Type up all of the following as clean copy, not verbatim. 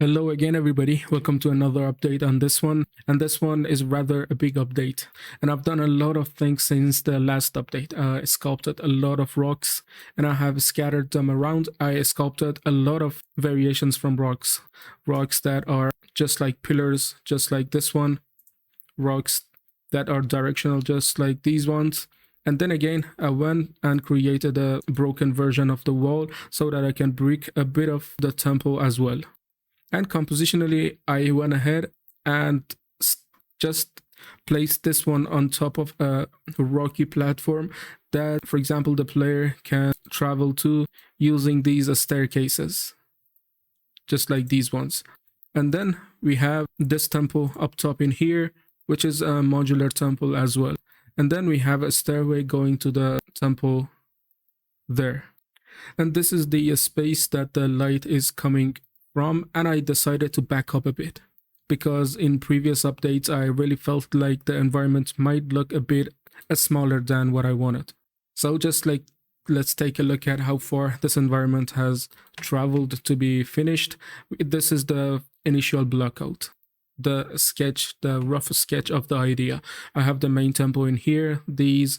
Hello again, everybody. Welcome to another update on this one. And this one is rather a big update. And I've done a lot of things since the last update. I sculpted a lot of rocks and I have scattered them around. I sculpted a lot of variations from rocks. Rocks that are just like pillars, just like this one. Rocks that are directional, just like these ones. And then again, I went and created a broken version of the wall so that I can brick a bit of the temple as well. And compositionally, I went ahead and just placed this one on top of a rocky platform that, for example, the player can travel to using these as staircases, just like these ones. And then we have this temple up top in here, which is a modular temple as well. And then we have a stairway going to the temple there. And this is the space that the light is coming from, and I decided to back up a bit because in previous updates I really felt like the environment might look a bit smaller than what I wanted. So just like, let's take a look at how far this environment has traveled to be finished. This is the initial blockout, the sketch, the rough sketch of the idea. I have the main temple in here, these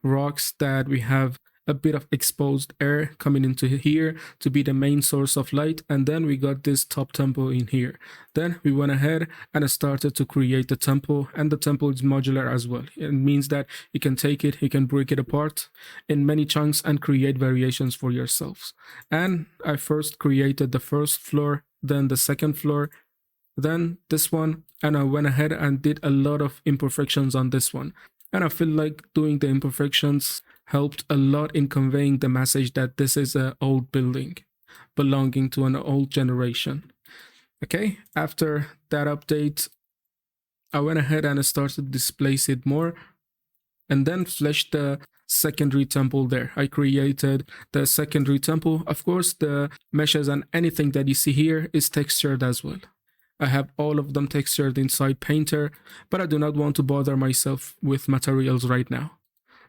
rocks that we have a bit of exposed air coming into here to be the main source of light, and then we got this top temple in here. Then we went ahead and started to create the temple, and the temple is modular as well. It means that you can take it, you can break it apart in many chunks and create variations for yourselves. And I first created the first floor, then the second floor, then this one, and I went ahead and did a lot of imperfections on this one. And I feel like doing the imperfections helped a lot in conveying the message that this is an old building belonging to an old generation. Okay, after that update, I went ahead and started to displace it more and then fleshed the secondary temple there. I created the secondary temple. Of course, the meshes and anything that you see here is textured as well. I have all of them textured inside Painter, but I do not want to bother myself with materials right now.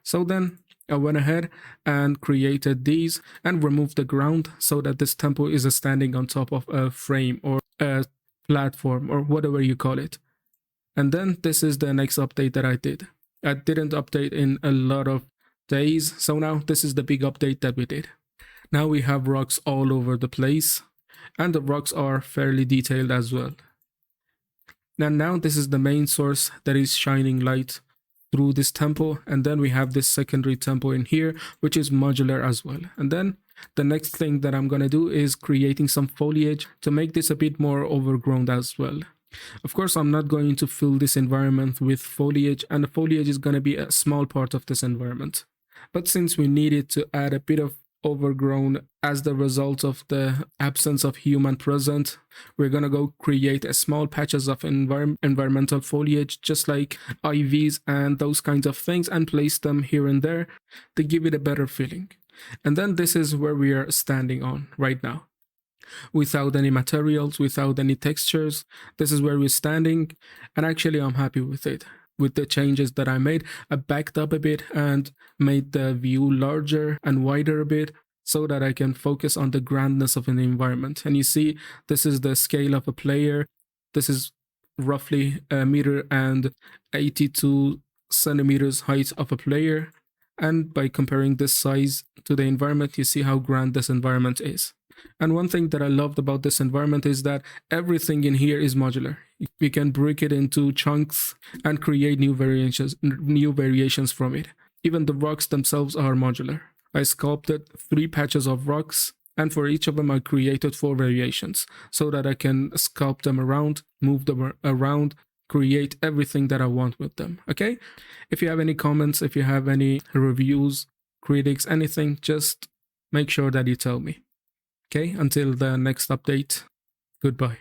So then I went ahead and created these and removed the ground so that this temple is standing on top of a frame or a platform or whatever you call it. And then this is the next update that I did. I didn't update in a lot of days, so now this is the big update that we did. Now we have rocks all over the place, and the rocks are fairly detailed as well. Now this is the main source that is shining light through this temple, and then we have this secondary temple in here, which is modular as well. And then the next thing that I'm gonna do is creating some foliage to make this a bit more overgrown as well. Of course, I'm not going to fill this environment with foliage, and the foliage is gonna be a small part of this environment. But since we needed to add a bit of overgrown as the result of the absence of human present, we're gonna go create a small patches of environmental foliage, just like IVs and those kinds of things, and place them here and there to give it a better feeling. And then this is where we are standing on right now, without any materials, without any textures. This is where we're standing, and actually I'm happy with it. With the changes that I made, I backed up a bit and made the view larger and wider a bit so that I can focus on the grandness of an environment. And you see, this is the scale of a player. This is roughly 1.82 meters height of a player. And by comparing this size to the environment, you see how grand this environment is. And one thing that I loved about this environment is that everything in here is modular. We can break it into chunks and create new variations from it. Even the rocks themselves are modular. I sculpted 3 patches of rocks, and for each of them I created 4 variations so that I can sculpt them around, move them around, create everything that I want with them. Okay? If you have any comments, if you have any reviews, critics, anything, just make sure that you tell me. Okay, until the next update, goodbye.